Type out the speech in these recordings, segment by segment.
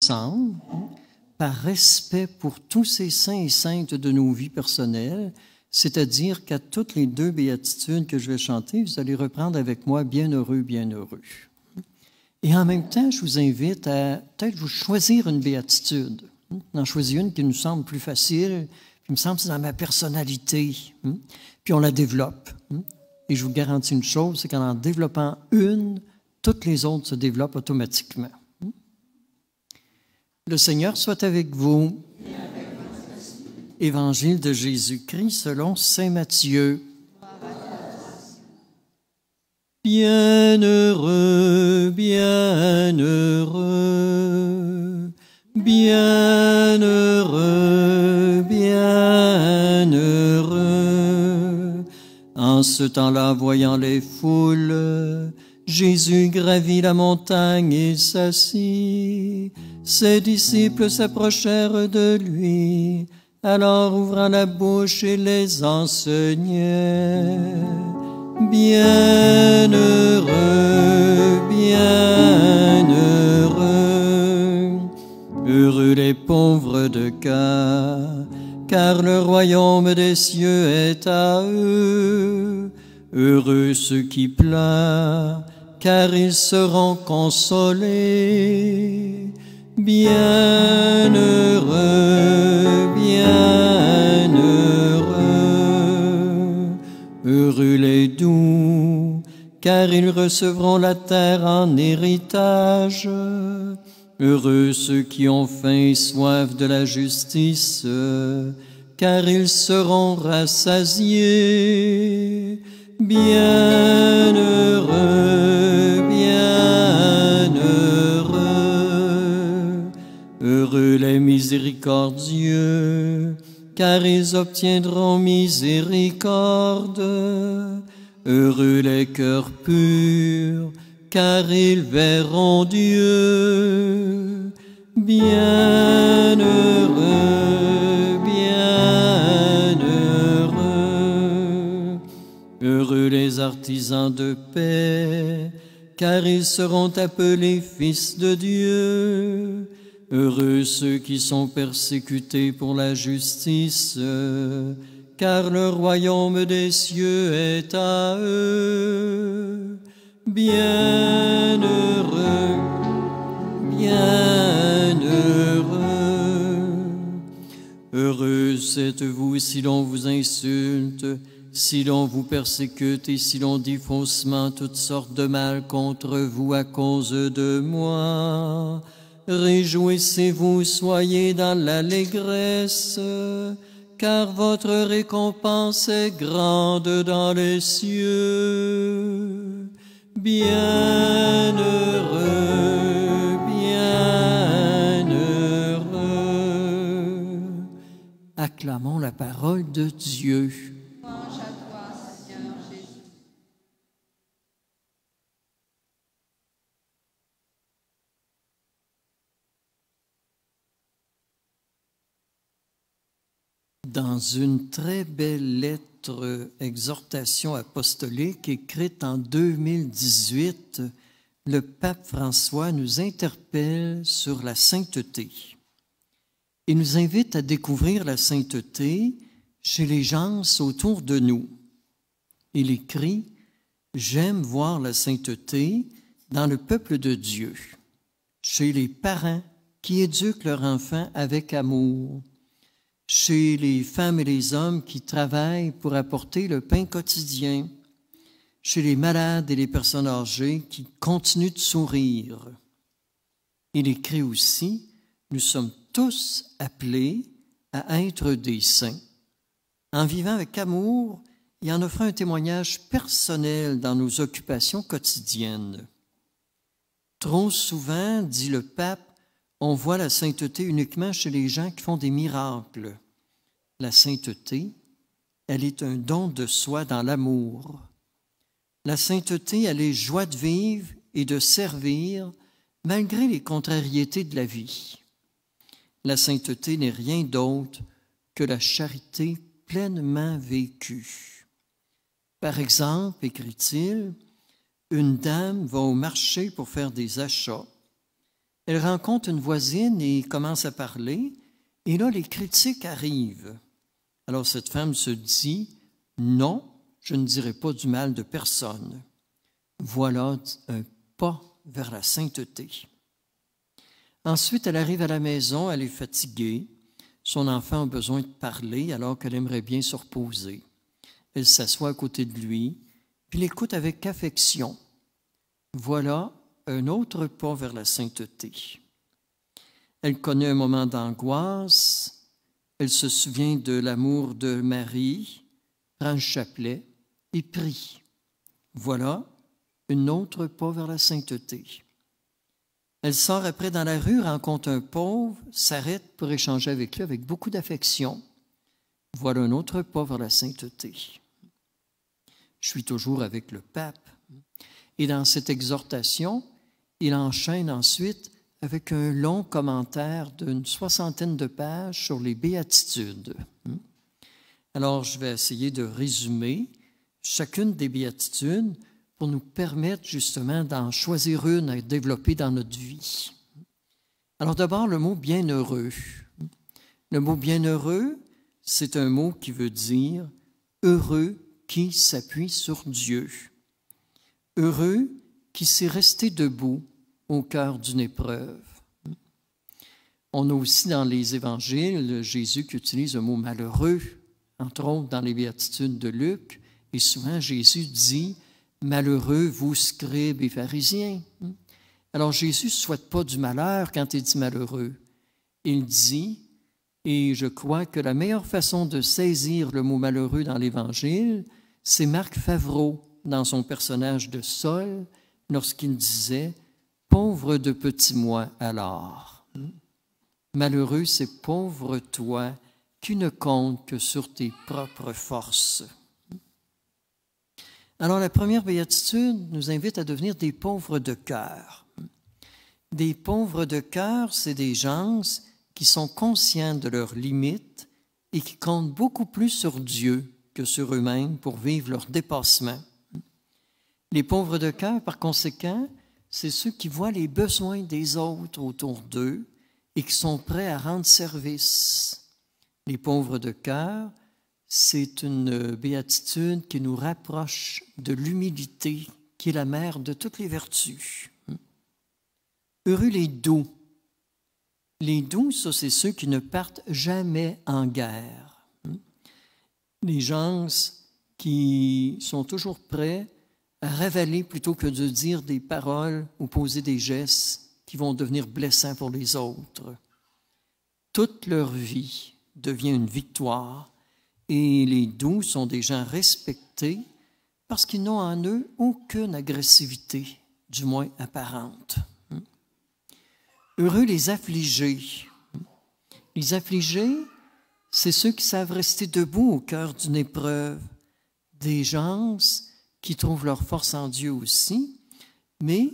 ensemble, par respect pour tous ces saints et saintes de nos vies personnelles, c'est-à-dire qu'à toutes les 2 béatitudes que je vais chanter, vous allez reprendre avec moi « Bienheureux, bienheureux ». Et en même temps, je vous invite à peut-être vous choisir une béatitude. D'en choisir une qui nous semble plus facile, qui me semble que c'est dans ma personnalité. Puis on la développe. Et je vous garantis une chose, c'est qu'en développant une, toutes les autres se développent automatiquement. Le Seigneur soit avec vous. Évangile de Jésus-Christ selon saint Matthieu. Bienheureux, bienheureux, bienheureux, bienheureux. En ce temps-là, voyant les foules, Jésus gravit la montagne et s'assit. Ses disciples s'approchèrent de lui. Alors, ouvrant la bouche, il les enseignait. Bienheureux, bienheureux, heureux les pauvres de cœur, car le royaume des cieux est à eux. Heureux ceux qui pleurent, car ils seront consolés. Bienheureux, bienheureux, heureux les doux, car ils recevront la terre en héritage. Heureux ceux qui ont faim et soif de la justice, car ils seront rassasiés. Bienheureux, bienheureux, heureux les miséricordieux, car ils obtiendront miséricorde. Heureux les cœurs purs, car ils verront Dieu. Bienheureux, bienheureux, heureux les artisans de paix, car ils seront appelés fils de Dieu. Heureux ceux qui sont persécutés pour la justice, car le royaume des cieux est à eux. Bienheureux, bienheureux, heureux êtes-vous si l'on vous insulte, si l'on vous persécute et si l'on dit faussement toutes sortes de mal contre vous à cause de moi. Réjouissez-vous, soyez dans l'allégresse, car votre récompense est grande dans les cieux. Bienheureux, bienheureux. Acclamons la parole de Dieu. Louange à toi, Seigneur Jésus. Dans une très belle lettre exhortation apostolique écrite en 2018, le pape François nous interpelle sur la sainteté. Il nous invite à découvrir la sainteté chez les gens autour de nous. Il écrit « J'aime voir la sainteté dans le peuple de Dieu, chez les parents qui éduquent leurs enfants avec amour, chez les femmes et les hommes qui travaillent pour apporter le pain quotidien, chez les malades et les personnes âgées qui continuent de sourire. » Il écrit aussi « Nous sommes tous appelés à être des saints, en vivant avec amour et en offrant un témoignage personnel dans nos occupations quotidiennes. » Trop souvent, dit le pape, on voit la sainteté uniquement chez les gens qui font des miracles. La sainteté, elle est un don de soi dans l'amour. La sainteté, elle est joie de vivre et de servir malgré les contrariétés de la vie. La sainteté n'est rien d'autre que la charité pleinement vécue. Par exemple, écrit-il, une dame va au marché pour faire des achats. Elle rencontre une voisine et commence à parler. Et là, les critiques arrivent. Alors cette femme se dit, non, je ne dirai pas du mal de personne. Voilà un pas vers la sainteté. Ensuite, elle arrive à la maison, elle est fatiguée. Son enfant a besoin de parler alors qu'elle aimerait bien se reposer. Elle s'assoit à côté de lui, puis l'écoute avec affection. Voilà un autre pas vers la sainteté. Elle connaît un moment d'angoisse, elle se souvient de l'amour de Marie, prend le chapelet et prie. Voilà un autre pas vers la sainteté. Elle sort après dans la rue, rencontre un pauvre, s'arrête pour échanger avec lui avec beaucoup d'affection. Voilà un autre pas vers la sainteté. Je suis toujours avec le pape. Et dans cette exhortation, il enchaîne ensuite avec un long commentaire d'une 60aine de pages sur les béatitudes. Alors, je vais essayer de résumer chacune des béatitudes pour nous permettre justement d'en choisir une à développer dans notre vie. Alors d'abord, le mot « bienheureux ». Le mot « bienheureux », c'est un mot qui veut dire « heureux qui s'appuie sur Dieu ». Heureux qui s'est resté debout au cœur d'une épreuve. On a aussi dans les évangiles Jésus qui utilise le mot « malheureux », entre autres dans les béatitudes de Luc, et souvent Jésus dit « malheureux, vous scribes et pharisiens ». Alors Jésus ne souhaite pas du malheur quand il dit « malheureux ». Il dit, et je crois que la meilleure façon de saisir le mot « malheureux » dans l'Évangile, c'est Marc Favreau, dans son personnage de Saul, lorsqu'il disait « pauvre de petit moi alors ». Malheureux, c'est pauvre toi qui ne compte que sur tes propres forces. Alors la première béatitude nous invite à devenir des pauvres de cœur. Des pauvres de cœur, c'est des gens qui sont conscients de leurs limites et qui comptent beaucoup plus sur Dieu que sur eux-mêmes pour vivre leur dépassement. Les pauvres de cœur, par conséquent, c'est ceux qui voient les besoins des autres autour d'eux et qui sont prêts à rendre service. Les pauvres de cœur, c'est une béatitude qui nous rapproche de l'humilité, qui est la mère de toutes les vertus. Heureux les doux. Les doux, ça, c'est ceux qui ne partent jamais en guerre. Les gens qui sont toujours prêts à ravaler plutôt que de dire des paroles ou poser des gestes qui vont devenir blessants pour les autres. Toute leur vie devient une victoire et les doux sont des gens respectés parce qu'ils n'ont en eux aucune agressivité, du moins apparente. Heureux les affligés. Les affligés, c'est ceux qui savent rester debout au cœur d'une épreuve, des gens qui trouvent leur force en Dieu aussi, mais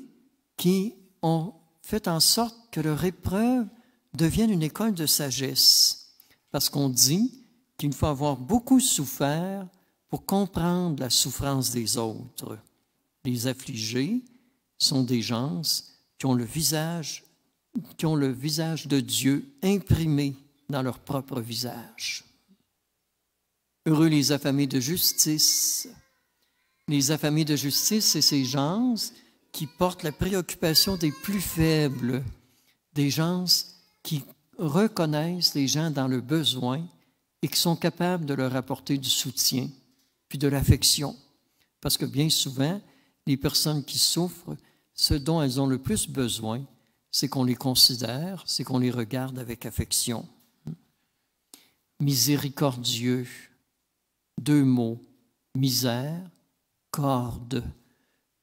qui ont fait en sorte que leur épreuve devienne une école de sagesse. Parce qu'on dit qu'il faut avoir beaucoup souffert pour comprendre la souffrance des autres. Les affligés sont des gens qui ont le visage de Dieu imprimé dans leur propre visage. Heureux les affamés de justice. Les affamés de justice, c'est ces gens qui portent la préoccupation des plus faibles, des gens qui reconnaissent les gens dans le besoin et qui sont capables de leur apporter du soutien, puis de l'affection. Parce que bien souvent, les personnes qui souffrent, ce dont elles ont le plus besoin, c'est qu'on les considère, c'est qu'on les regarde avec affection. Miséricordieux, 2 mots, misère, corde.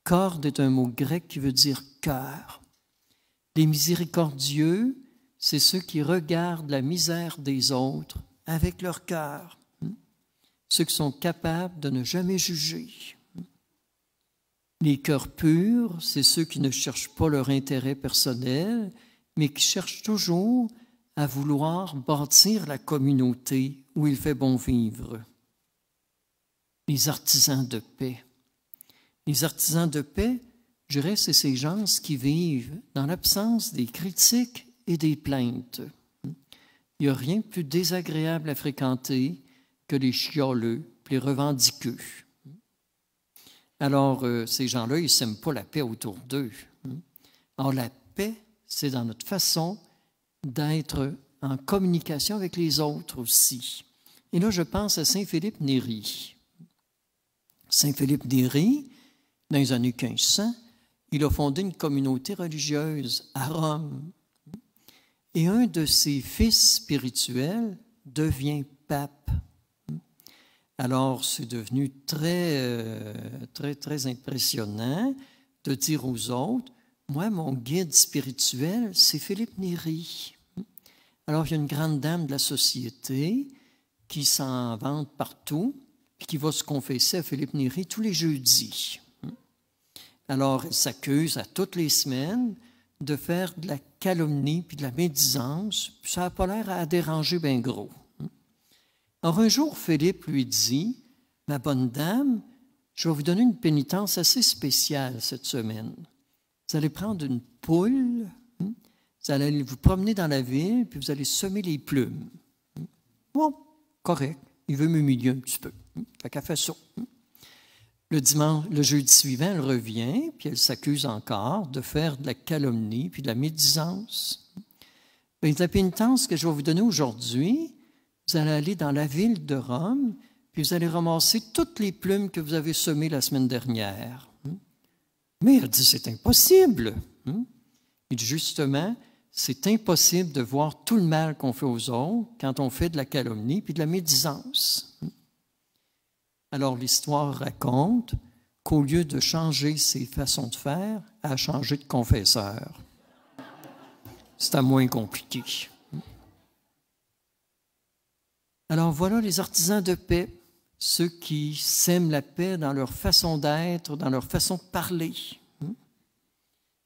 Corde est un mot grec qui veut dire cœur. Les miséricordieux, c'est ceux qui regardent la misère des autres avec leur cœur. Ceux qui sont capables de ne jamais juger. Les cœurs purs, c'est ceux qui ne cherchent pas leur intérêt personnel, mais qui cherchent toujours à vouloir bâtir la communauté où il fait bon vivre. Les artisans de paix. Les artisans de paix, je dirais, c'est ces gens qui vivent dans l'absence des critiques et des plaintes. Il n'y a rien de plus désagréable à fréquenter que les chialeux, les revendiqueux. Alors, ces gens-là, ils ne sèment pas la paix autour d'eux. Or, la paix, c'est dans notre façon d'être en communication avec les autres aussi. Et là, je pense à Saint Philippe Néri. Saint Philippe Néri, dans les années 1500, il a fondé une communauté religieuse à Rome. Et un de ses fils spirituels devient pape. Alors, c'est devenu très impressionnant de dire aux autres, moi, mon guide spirituel, c'est Philippe Néri. Alors, il y a une grande dame de la société qui s'en vante partout, puis qui va se confesser à Philippe Néri tous les jeudis. Alors, elle s'accuse à toutes les semaines de faire de la calomnie puis de la médisance, puis ça n'a pas l'air à déranger bien gros. Alors, un jour, Philippe lui dit, « Ma bonne dame, je vais vous donner une pénitence assez spéciale cette semaine. Vous allez prendre une poule, vous allez aller vous promener dans la ville, puis vous allez semer les plumes. » Bon, correct. Il veut m'humilier un petit peu. Fait qu'elle fait ça. Le jeudi suivant, elle revient, puis elle s'accuse encore de faire de la calomnie puis de la médisance. Bien, la pénitence que je vais vous donner aujourd'hui, vous allez aller dans la ville de Rome, puis vous allez ramasser toutes les plumes que vous avez semées la semaine dernière. Mais elle dit, c'est impossible. Et justement, c'est impossible de voir tout le mal qu'on fait aux autres quand on fait de la calomnie puis de la médisance. Alors, l'histoire raconte qu'au lieu de changer ses façons de faire, elle a changé de confesseur. C'était moins compliqué. Alors, voilà les artisans de paix, ceux qui sèment la paix dans leur façon d'être, dans leur façon de parler.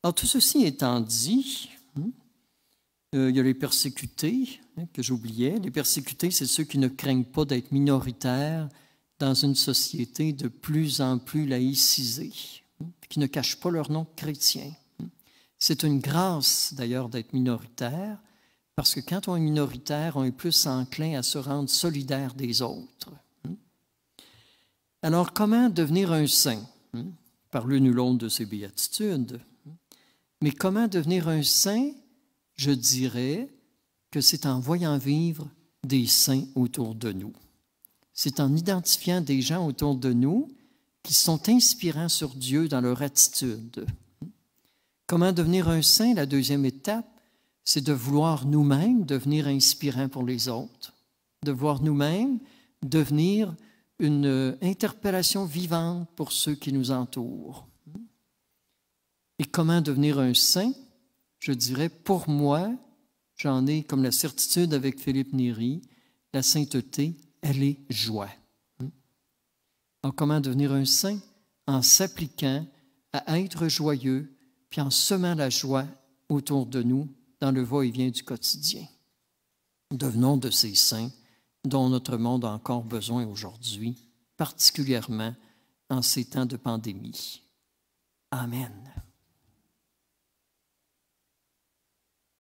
Alors, tout ceci étant dit, il y a les persécutés, que j'oubliais. Les persécutés, c'est ceux qui ne craignent pas d'être minoritaires dans une société de plus en plus laïcisée, qui ne cachent pas leur nom chrétien. C'est une grâce, d'ailleurs, d'être minoritaire, parce que quand on est minoritaire, on est plus enclin à se rendre solidaire des autres. Alors, comment devenir un saint? Par l'une ou l'autre de ces béatitudes. Mais comment devenir un saint? Je dirais que c'est en voyant vivre des saints autour de nous. C'est en identifiant des gens autour de nous qui sont inspirants sur Dieu dans leur attitude. Comment devenir un saint? La deuxième étape, c'est de vouloir nous-mêmes devenir inspirants pour les autres, de vouloir nous-mêmes devenir une interpellation vivante pour ceux qui nous entourent. Et comment devenir un saint? Je dirais, pour moi, j'en ai comme la certitude avec Philippe Néri, la sainteté, elle est joie. Alors, comment devenir un saint? En s'appliquant à être joyeux, puis en semant la joie autour de nous dans le va-et-vient du quotidien. Devenons de ces saints dont notre monde a encore besoin aujourd'hui, particulièrement en ces temps de pandémie. Amen.